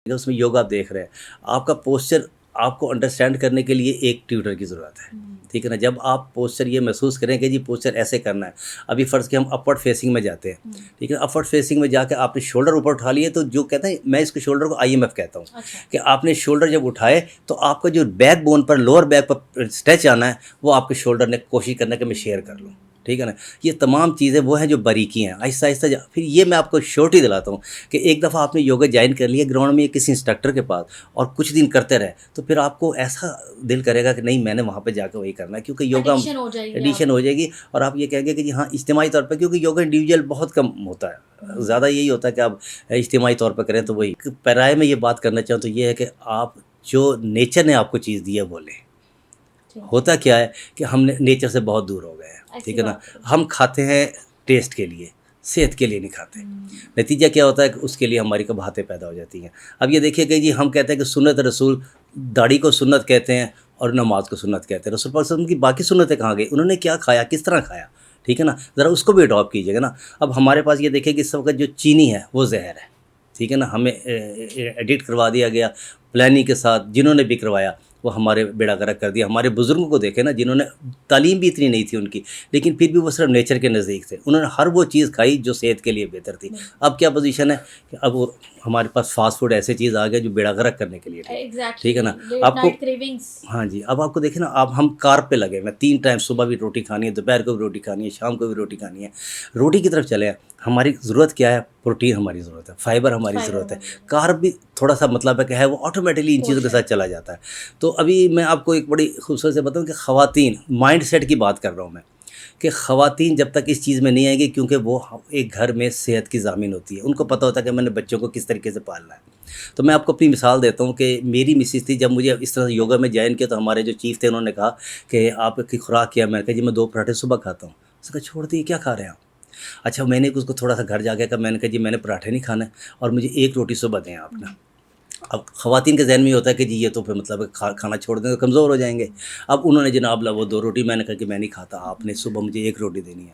उसमें योगा आप देख रहे हैं, आपका पोस्चर आपको अंडरस्टैंड करने के लिए एक ट्यूटर की ज़रूरत है, ठीक है ना? जब आप पोस्चर ये महसूस करें कि जी पोस्चर ऐसे करना है, अभी फ़र्ज़ कि हम अपवर्ड फेसिंग में जाते हैं, ठीक है? अपवर्ड फेसिंग में जाके आपने शोल्डर ऊपर उठा लिए तो जो कहते हैं, मैं इसको शोल्डर को आईएमएफ कहता हूँ, अच्छा। कि आपने शोल्डर जब उठाए तो आपका जो बैक बोन पर लोअर बैक पर स्ट्रेच आना है, वो आपके शोल्डर ने कोशिश करना है कि मैं शेयर कर लूँ, ठीक है ना? ये तमाम चीज़ें वो हैं जो बारीकी हैं, आहिस्ता-आहिस्ता फिर ये मैं आपको श्योरिटी दिलाता हूँ कि एक दफ़ा आपने योगा जॉइन कर लिया ग्राउंड में किसी इंस्ट्रक्टर के पास और कुछ दिन करते रहे, तो फिर आपको ऐसा दिल करेगा कि नहीं मैंने वहाँ पे जाके वही करना है, क्योंकि योगा एडिक्शन हो जाएगी एडिक्शन हो आपको। जाएगी और आप ये कहेंगे कि जी हाँ, इज्तिमाई तौर पे, क्योंकि योगा इंडिविजुअल बहुत कम होता है। ज़्यादा यही होता है कि आप इज्तिमाई तौर पे करें तो वही। पैराए में ये बात करना चाहूँ तो ये है कि आप जो नेचर ने आपको चीज़ दी है वो लें। ठीक है। होता क्या है कि हमने नेचर से बहुत दूर हो गए हैं, ऐसी ठीक है ना? बात है। हम खाते हैं टेस्ट के लिए, सेहत के लिए नहीं खाते। नतीजा क्या होता है कि उसके लिए हमारी कबाहतें पैदा हो जाती हैं। अब ये देखिए कि जी हम कहते हैं कि सुन्नत रसूल, दाढ़ी को सुन्नत कहते हैं और नमाज को सुन्नत कहते हैं। रसूल पाक सल्लल्लाहु अलैहि वसल्लम की बाकी सुन्नतें कहाँ गई? उन्होंने क्या खाया, किस तरह खाया, ठीक है ना? ज़रा उसको भी अडॉप्ट कीजिएगा ना। अब हमारे पास ये देखिए कि इस वक़्त जो चीनी है वो ज़हर है, ठीक है ना? हमें एडिक्ट करवा दिया गया प्लानिंग के साथ, जिन्होंने भी करवाया वो हमारे बेड़ा गर्क कर दिया। हमारे बुज़ुर्गों को देखें ना, जिन्होंने तालीम भी इतनी नहीं थी उनकी, लेकिन फिर भी वो सिर्फ नेचर के नज़दीक थे। उन्होंने हर वो चीज़ खाई जो सेहत के लिए बेहतर थी। अब क्या पोजीशन है कि अब वो हमारे पास फ़ास्ट फूड ऐसी चीज़ आ गया जो बेड़ा गर्क करने के लिए ठीक है, ठीक एग्ज़ैक्टली, है ना? लेट आपको नाइट क्रेविंग्स। हाँ जी, अब आपको देखिए ना, अब हम कार्ब पे लगे हुए हैं, 3 टाइम सुबह भी रोटी खानी है, दोपहर को भी रोटी खानी है, शाम को भी रोटी खानी है। रोटी की तरफ चले हैं, हमारी ज़रूरत क्या है? प्रोटीन हमारी ज़रूरत है, फाइबर हमारी फाइबर ज़रूरत है, वाली। कार्ब भी थोड़ा-सा मतलब है कि है वो ऑटोमेटिकली इन चीज़ों के पोर्शन। साथ चला जाता है। तो अभी मैं आपको एक बड़ी खूबसूरत से बताऊँ कि ख़वातीन माइंडसेट की बात कर रहा हूँ मैं, कि ख़वातीन जब तक इस चीज़ में नहीं आएँगी, क्योंकि वो एक घर में सेहत की ज़ामिन होती है, उनको पता होता है कि मैंने बच्चों को किस तरीके से पालना है। तो मैं आपको अपनी मिसाल देता हूँ कि मेरी मिसेज़ थी, जब मुझे इस तरह से योगा में जॉइन किया तो हमारे जो चीफ़ थे उन्होंने कहा कि आपकी खुराक क्या है? मैंने कहा जी मैं 2 पराठे सुबह खाता हूँ। उसने कहा छोड़ दिए, क्या खा रहे हैं आप? अच्छा, मैंने उसको थोड़ा-सा घर जाके कहा, मैंने कहा जी मैंने पराठे नहीं खाने और मुझे 1 रोटी सुबह दें आप ना। अब ख़वातीन के ज़हन में ये होता है कि जी ये तो फिर मतलब खाना छोड़ देंगे तो कमज़ोर हो जाएँगे। अब उन्होंने जनाब ला वो 2 रोटी, मैंने कहा कि मैं नहीं खाता, आपने सुबह मुझे 1 रोटी देनी है।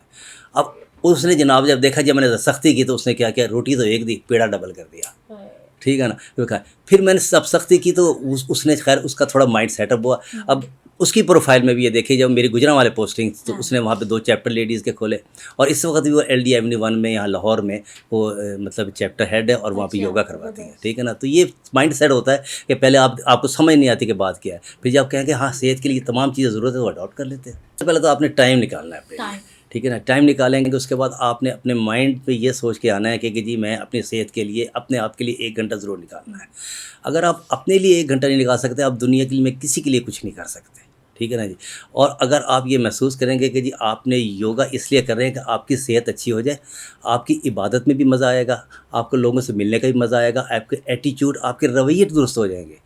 अब उसने जनाब जब देखा, जब मैंने सख्ती की तो उसने क्या किया, रोटी तो 1 दी, पेड़ा डबल कर दिया। ठीक है ना? तो कहा फिर मैंने सब सख्ती की तो उसने खैर उसका थोड़ा माइंड सेटअप हुआ। अब उसकी प्रोफ़ाइल में भी ये देखिए, जब मेरी गुजरांवाले पोस्टिंग तो हाँ। उसने वहाँ पे 2 चैप्टर लेडीज़ के खोले और इस वक़्त भी वो एलडी एवेन्यू 1 में यहाँ लाहौर में वो मतलब चैप्टर हेड है और वहाँ पे अच्छा, योगा करवाती हैं, ज़बरदस्त। ठीक है ना? तो ये माइंड सेट होता है कि पहले आपको समझ नहीं आती कि बात क्या है। फिर जब कहें कि हाँ, सेहत के लिए तमाम चीज़ें ज़रूरत है, वो अडॉप्ट कर लेते हैं। सबसे पहले तो आपने टाइम निकालना है अपने लिए। टाइम। ठीक है ना? टाइम निकालेंगे तो उसके बाद आपने अपने माइंड पे ये सोच के आना है कि जी मैं अपनी सेहत के लिए, अपने आप के लिए 1 घंटा ज़रूर निकालना है। अगर आप अपने लिए 1 घंटा नहीं निकाल सकते, आप दुनिया के लिए में किसी के लिए कुछ नहीं कर सकते। ठीक है ना जी? और अगर आप ये महसूस करेंगे कि जी आपने योगा इसलिए कर रहे हैं कि आपकी सेहत अच्छी हो जाए, आपकी इबादत में भी मज़ा आएगा, आपको लोगों से मिलने का भी मज़ा आएगा, आपके एटीट्यूड, आपके रवैये दुरुस्त हो जाएँगे।